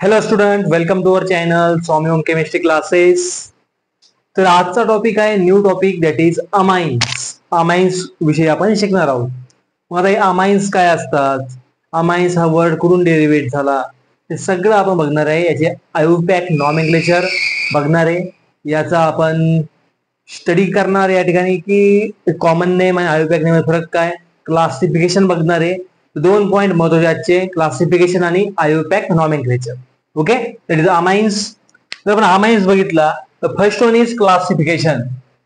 Hello student, welcome to our channel Swami home chemistry classes. तर आजचा topic आहे new topic, that is amines. Amines विषयी आपण शिकणार आहोत. मग आता हे अमाइन्स काय असतात, अमाइन्स हा वर्ड कुठून डेरिव्हेट झाला, हे सगळं आपण बघणार आहे. याचे आयुपॅक नॉमेनक्लेचर बघणार आहे, याचा आपण स्टडी करणार या ठिकाणी की कॉमन नेम आणि आयुपॅक नेम फरक काय, क्लासिफिकेशन बघणार आहे. 2 पॉइंट महत्वाचे आजचे, क्लासिफिकेशन आणि IUPAC nomenclature. Okay, that is amines. जर आपण अमाइन्स बघितला तर फर्स्ट वन इज क्लासिफिकेशन.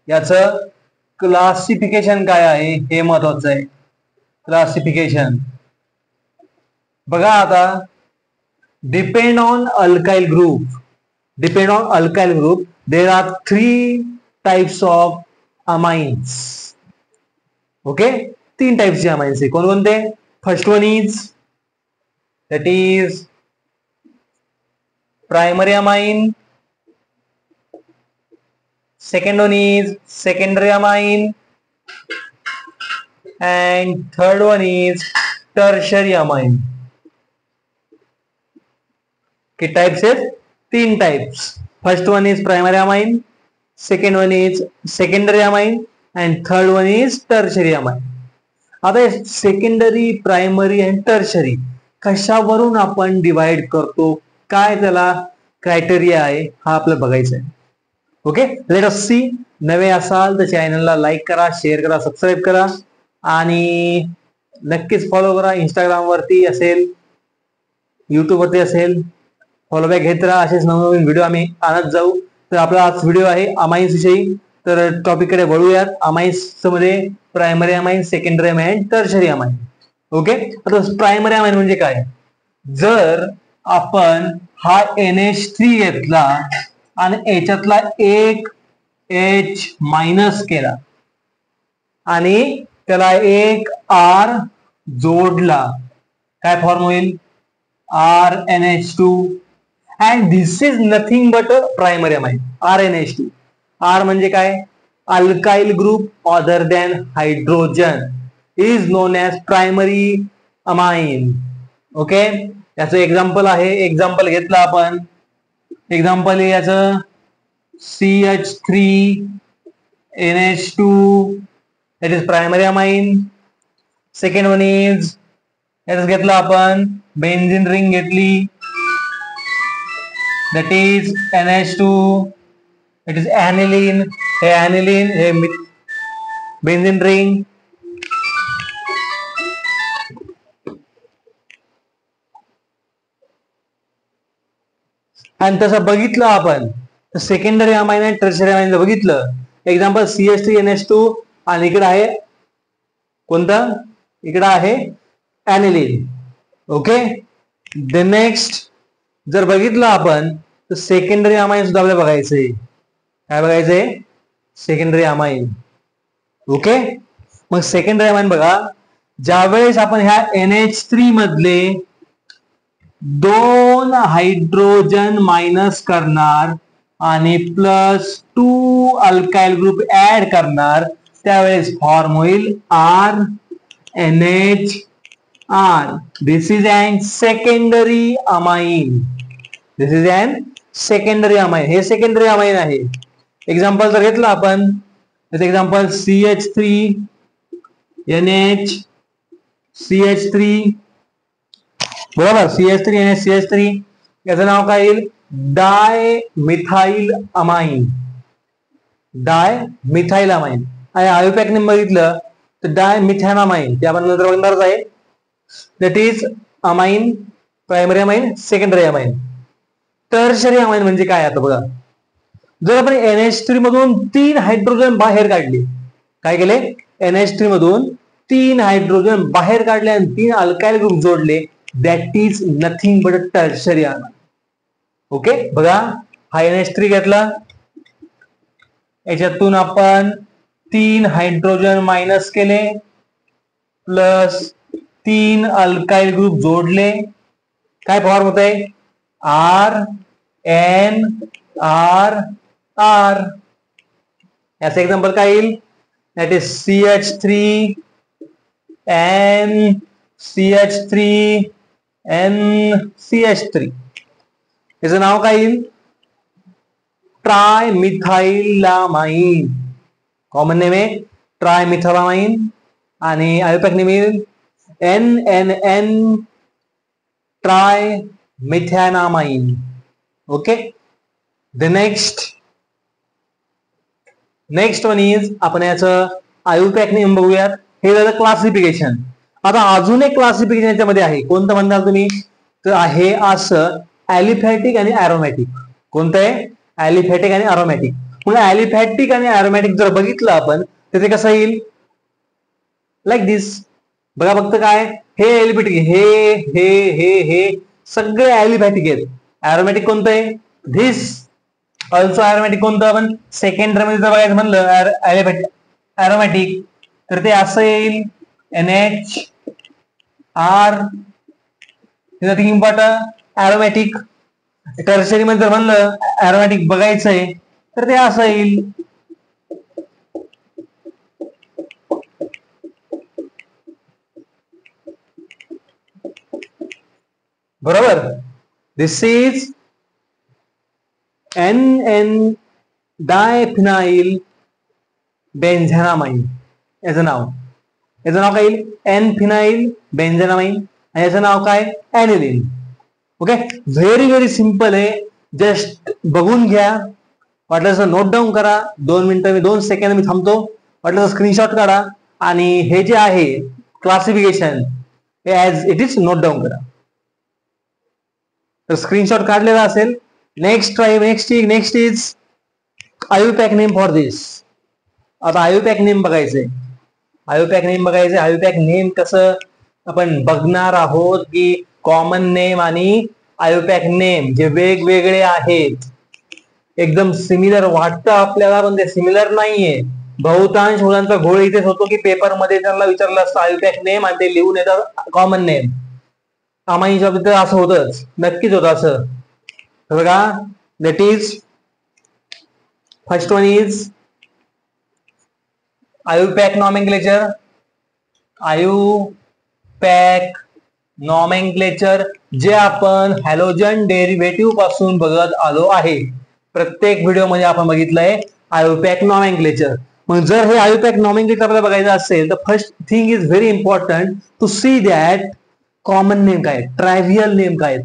याचं क्लासिफिकेशन काय आहे हे महत्वाचं आहे. क्लासिफिकेशन बघा आता, depend on alkyl group there are 3 types of amines. Okay, 3 टाइप्सचे अमाइन्स आहे. कोणकोणते? First one is that is primary amine, second one is secondary amine, and third one is tertiary amine. किती टाइप्स आहेत? 3 types. First one is primary amine, second one is secondary amine, and third one is tertiary amine. आता secondary, primary आणि tertiary कशावरून आपण divide करतो, काय त्याला criteria आहे हा आपल्याला बघायचा आहे. Okay, let us see. नवे असाल तर चॅनलला लाईक करा, शेअर करा, सबस्क्राईब करा आणि नक्कीच फॉलो करा. इंस्टाग्राम वरती असेल, युट्यूब वरती असेल, फॉलो बॅक घेत राहा. असेच नवनवीन व्हिडिओ आम्ही आणत जाऊ. तर आपला आज व्हिडिओ आहे अमाइन्स विषयी. तर टॉपिक कडे वळूयात. अमाइन्स मध्ये primary amine, secondary amine, tertiary amine. Okay, आता प्रायमरी अमाइन म्हणजे काय? जर आपण हा NH3 घेतला आणि याच्यातला एक H मायनस केला आणि त्याला एक R जोडला, काय फॉर्म होईल? RNH2. And this is nothing but primary amine, RNH2. R म्हणजे काय? Alkyl group other than hydrogen is known as primary amine. Okay, याचं एक्झाम्पल आहे, एक्झाम्पल घेतलं आपण. एक्झाम्पल आहे याचं CH3NH2, that is primary amine. Second one is, याच घेतलं आपण बेन्झीन रिंग घेतली, that is NH2, that is aniline. हे ॲनिलीन, हे बेन्झीन रिंग. आणि तसं बघितलं आपण तर सेकंडरी अमाइन आणि टर्शरी अमाइन बघितलं. एक्झाम्पल CH3NH2 आणि इकडे आहे कोणतं? इकडे आहे ॲनिलीन. ओके, द नेक्स्ट जर बघितलं आपण तर सेकंडरी अमाइन सुद्धा आपल्याला बघायचंय. काय बघायचंय? Secondary amine. ओके, मग सेकंडरी अमाइन बघा, ज्यावेळेस आपण ह्या NH3 मधले 2 हायड्रोजन मायनस करणार आणि +2 अल्काइल ग्रुप ऍड करणार, त्यावेळेस फॉर्म होईल RNHR. This is an secondary amine. This is an secondary amine. हे सेकंडरी अमाइन आहे. एक्झाम्पल जर घेतलं आपण, एक्झाम्पल CH3NH बरोबर, CH3NH3 याचं नाव काय येईल? डाय मिथाइल अमाइन. डाय मिथाइल अमाइन. आणि आयुपॅक नेम बघितलं तर डाय मिथॅनामाइन, ते आपण नंतर बघणारच आहे. That is amine, primary amine, secondary amine. Tertiary amine म्हणजे काय? आता बघा, जर आपण NH3 मधून 3 हायड्रोजन बाहेर काढले, काय केले? NH3 मधून 3 हायड्रोजन बाहेर काढले आणि 3 अल्काइल ग्रुप जोडले, that is nothing but tertiary amine. Okay, बघा हा NH3 घेतला, याच्यातून आपण 3 हायड्रोजन मायनस केले प्लस 3 अल्काइल ग्रुप जोडले, काय फॉर्म होत आहे? RNR. याचं एक्झाम्पल काय येईल? That is CH3NCH3NCH3. याचं नाव काय येईल? ट्रायमिथाइलामाइन. कॉमन नेम आहे ट्रायमिथाइलामाइन आणि आयोपॅक नेम येईल NNN trimethanamine. Okay. The next one is आपण याचं आयोपॅक नेम बघूयात. हे झालं क्लासिफिकेशन. आता अजून एक क्लासिफिकेशन याच्यामध्ये आहे. कोणतं म्हणणार तुम्ही? तर आहे असं ॲलिफॅटिक आणि ॲरोमॅटिक. कोणतं आहे? ॲलिफॅटिक आणि ॲरोमॅटिक. म्हणजे ॲलिफॅटिक आणि ॲरोमॅटिक जर बघितलं आपण तर ते कसं येईल? लाईक दिस. बघा फक्त काय हे ॲलिफॅटिक, हे हे हे हे सगळे ॲलिफॅटिक आहेत. ॲरोमॅटिक कोणतं आहे? धिस. ऑल्सो ॲरोमॅटिक कोणतं? आपण सेकंडरी मध्ये जर बघायचं म्हणलं ॲरोमॅटिक तर ते असं येईल NH R. Nothing important aromatic. Tertiary मध्ये जर म्हणलं ॲरोमॅटिक बघायचंय तर ते असं येईल बरोबर. दिस इज NN डायफिनाइल बेन्झॅनामाइन. याचं नाव काय येईल? N फिनाइल बेन्झॅनामाइन आणि याचं नाव काय? ॲनिलीन. ओके. व्हेरी व्हेरी सिंपल आहे. जस्ट बघून घ्या. वाटलं तर नोट डाऊन करा. 2 सेकंद मी थांबतो. वाटलं तर स्क्रीनशॉट काढा आणि हे जे आहे classification as it is note down करा. तर स्क्रीनशॉट काढलेला असेल. Next is IUPAC name for दिस. आता आयोपॅक नेम बघायचंय. आयोपॅक नेम कसं आपण बघणार आहोत की कॉमन नेम आणि आयोपॅक नेम जे वेगवेगळे आहेत. एकदम सिमिलर वाटतं आपल्याला पण ते सिमिलर नाहीये. बहुतांश मुलांचा घोळ इथेच होतो की पेपरमध्ये त्यांना विचारलं असतं आयोपॅक नेम आणि ते लिहून येतात कॉमन नेम. आम्ही जॉब असं होतच, नक्कीच होतं असं. बघा that is first one is IUPAC nomenclature. IUPAC nomenclature जे आपण हॅलोजन डेरिव्हेटिव्ह पासून बघत आलो आहे. प्रत्येक व्हिडिओ मध्ये आपण बघितलंय आयोपॅक नॉमेनक्लेचर. मग जर हे आयोपॅक नॉमेनक्लेचर आपल्याला बघायचं असेल तर first thing is very important to see that common name काय, ट्रायव्हियल नेम काय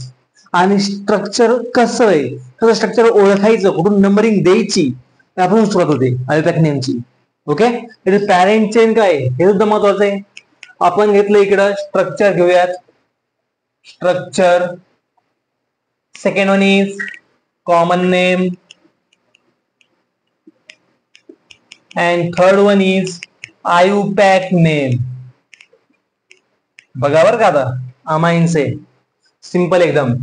आणि स्ट्रक्चर कसं आहे. कसं स्ट्रक्चर ओळखायचं, कुठून नंबरिंग द्यायची आपण सुरुवात होते आयोपॅक नेमची. ओके. पॅरेंट चेन काय हे सुद्धा महत्वाचं आहे. आपण घेतलं इकडं स्ट्रक्चर घेऊयात. Structure. Second one is common name and third one is IUPAC name. बघा बरं का आता अमाइनचे सिंपल एकदम.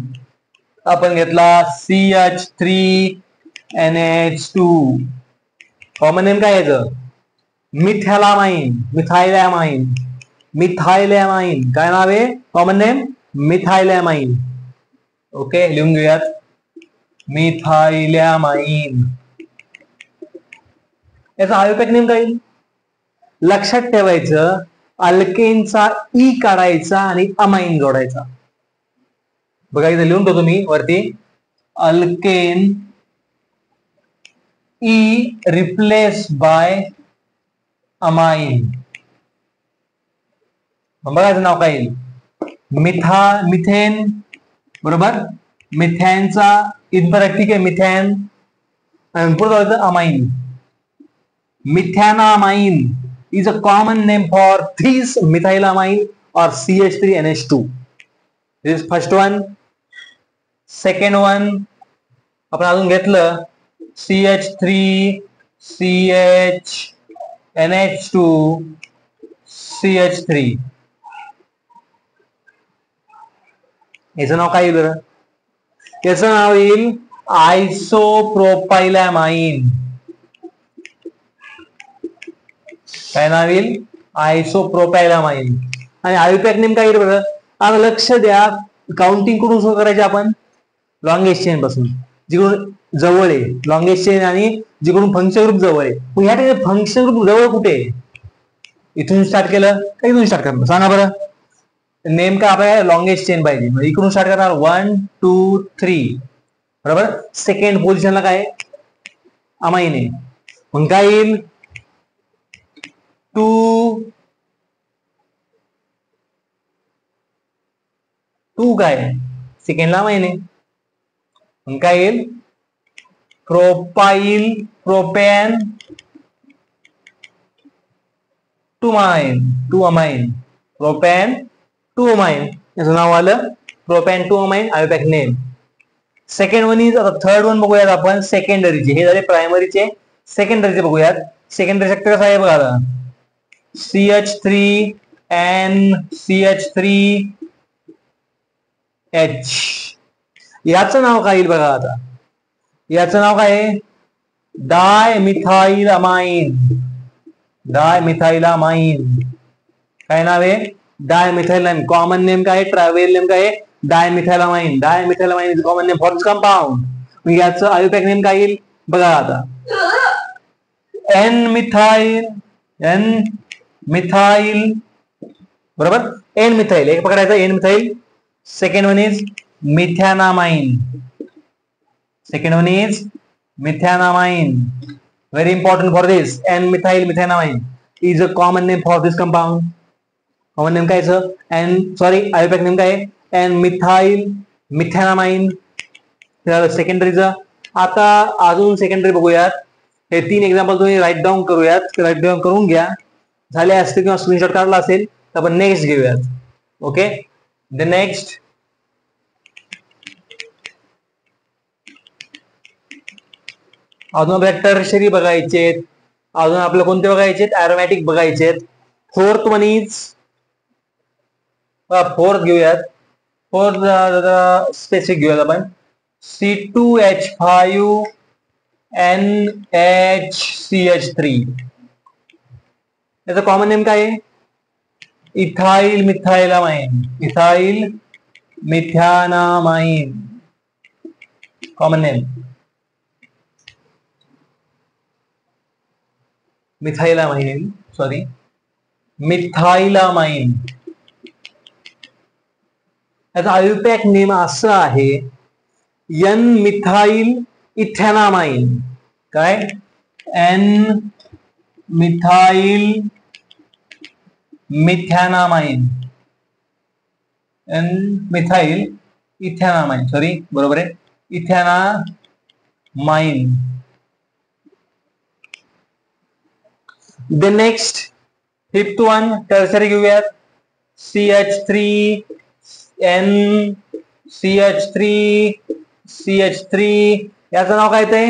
आपण घेतला CH3NH2. कॉमन नेम काय याचं? मिथाइलॅमाइन. काय नाव आहे कॉमन नेम? मिथाइलॅमाइन. ओके लिहून घेऊयात मिथाइलॅमाइन. याचा आयोपॅक नेम काय? लक्षात ठेवायचं अल्केनचा ई काढायचा आणि अमाइन जोडायचा. बघा इथे लिहून ठेवतो मी वरती alkane E replace by amine. बघायचं नाव काय येईल? मिथेन. बरोबर. मिथॅनचा ठीक आहे मिथॅन आणि पुढे amine. मिथॅनामाइन is a common name for this methylamine or CH3NH2. This is first one. Second one आपण अजून घेतलं CH3 CHNH2 CH3. याचं नाव काय येईल बरं? याचं नाव येईल आयसोप्रोपाइलॅमाइन. काय नाव येईल? आयसोप्रोपाइलॅमाइन. आणि आयोपॅक नेम काय येईल बरं? आता लक्ष द्या. काउंटिंग कुठून सुरू करायचे आपण? लॉंगेस्ट चेन पासून. जिकडून जवळ आहे लॉंगेस्ट चेन आणि जिकडून फंक्शन ग्रुप जवळ आहे. मग ह्या ठिकाणी फंक्शन ग्रुप जवळ कुठे आहे? इथून स्टार्ट केलं का इथून स्टार्ट करणार? सांगा बरं. नेमका आपल्याला लॉंगेस्ट चेन पाहिजे. इकडून स्टार्ट करणार 1 2 3 बरोबर. सेकंड पोझिशनला काय अमाइन आहे. मग काय येईल 2 काय सेकंडला अमाइन आहे. मग काय येईल propyl propane 2 amine propane 2 amine याचं नाव आलं propane 2 amine IUPAC name. Second one is, आता थर्ड वन बघूयात आपण सेकंडरीचे. हे झाले प्रायमरीचे. सेकंडरीचे बघूयात. सेकंडरी सेक्टर कसं आहे बघा आता CH3NCH3H. याचं नाव काय येईल बघा आता. याचं नाव काय आहे डायमिथाइलामाइन. काय नाव आहे डायमिथाइलामाइन. कॉमन नेम काय आहे ट्रॅव्हल नेम काय आहे dimethylamine. Dimethylamine is common name for this compound. मग याचं आयोपॅक नेम काय येईल बघा आता एन मिथाइल बरोबर. एन मिथाइल एक पकडायचं N methyl. Second one is methanamine. Very important for this. N-methyl methanamine is a common name for this compound. Common name काय sir? आयोपॅक नेम काय N-methyl methanamine. सेकंडरीचा. आता अजून सेकंडरी बघूयात. हे 3 एक्झाम्पल तुम्ही राईट डाऊन करूयात. राईट डाऊन करून घ्या. झाले असते किंवा स्क्रीनशॉट काढला असेल तर आपण नेक्स्ट घेऊयात. ओके द नेक्स्ट अजून आपल्याला टर्शरी बघायचे. अजून आपल्याला कोणते बघायचे अरोमॅटिक बघायचे. फोर्थ वन इज फोर्थ घेऊयात. फोर्थ स्पेसिफिक घेऊयात आपण C2H5NHCH3. याचं कॉमन नेम काय आहे ethyl methanamine. Common name methylamine. याचा आयोपॅक नेम असं आहे एन मिथाइल इथॅनामाइन. काय एन मिथाइल इथॅनामाइन बरोबर आहे ethanamine. The next fifth one tertiary घेऊयात CH3NCH3 याचं नाव काय ते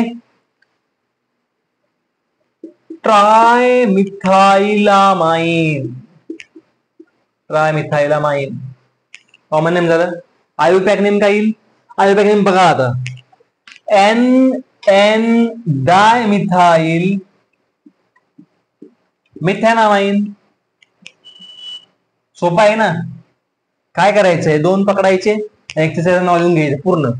ट्रायमिथाइलामाइन. कॉमन नेम झालं. आयोपॅक नेम काय येईल आयोपॅक नेम बघा आता NN डायमिथाइल मिथॅनामाइन. सोपा आहे ना. काय करायचंय 2 पकडायचे एक्सरसाइज नाव लिहून घ्यायचं पूर्ण.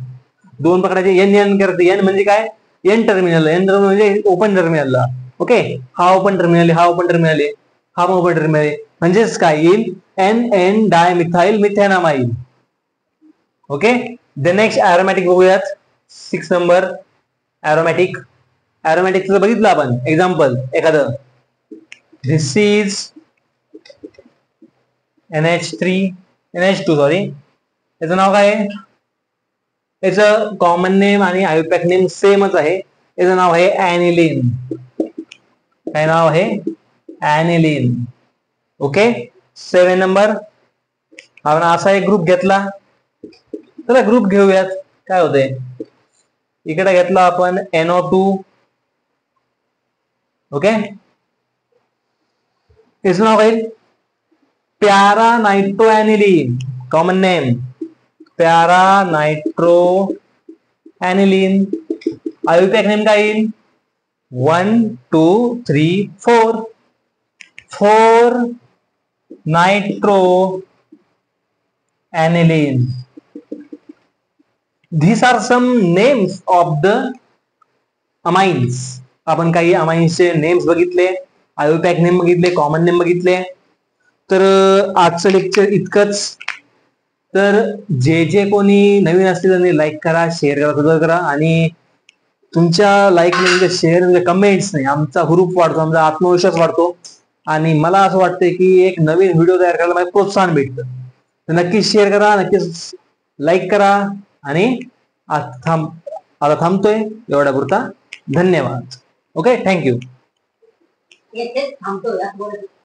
2 पकडायचे एन करते. एन म्हणजे काय एन टर्मिनल. म्हणजे ओपन टर्मिनलला. ओके हा ओपन टर्मिनल आहे हा ओपन टर्मिनल आहे म्हणजेच काय येईल NN dimethyl methanamine. Okay the next aromatic बघूयात. 6 नंबर अरोमॅटिकचं बघितलं आपण एक्झाम्पल एखादं. This is NH2 याचं नाव काय आहे. याचं कॉमन नेम आणि आयोपॅक नेम सेमच आहे. याचं नाव आहे ऍनिलीन. काय नाव आहे ऍनिलीन. ओके 7 नंबर आपण असा एक ग्रुप घेतला. चला ग्रुप घेऊयात काय होते. इकडे घेतला आपण NO2. ओके इसं नाव काय प्यारा नाइट्रो एनिलीन. कॉमन नेम प्यारा नाइट्रो एनिलीन. आयोपॅक नेम काय येईल 1 2 3 4 nitro aniline. These are some names of the amines. आपण काही अमाइन्सचे नेम्स बघितले, आयोपॅक नेम बघितले, कॉमन नेम बघितले. तर आजचं लेक्चर इतकंच. तर जे जे कोणी नवीन असतील त्यांनी लाईक करा, शेअर करा, सबस्क्राईब करा. आणि तुमच्या लाईक म्हणजे शेअर म्हणजे कमेंट्स नाही, आमचा हुरूप वाढतो, आमचा आत्मविश्वास वाढतो. आणि मला असं वाटतंय की एक नवीन व्हिडिओ तयार करायला मला प्रोत्साहन भेटतं. तर नक्कीच शेअर करा, नक्कीच लाईक करा. आणि आता थांबतोय एवढ्या पुरता. धन्यवाद. Okay, thank you.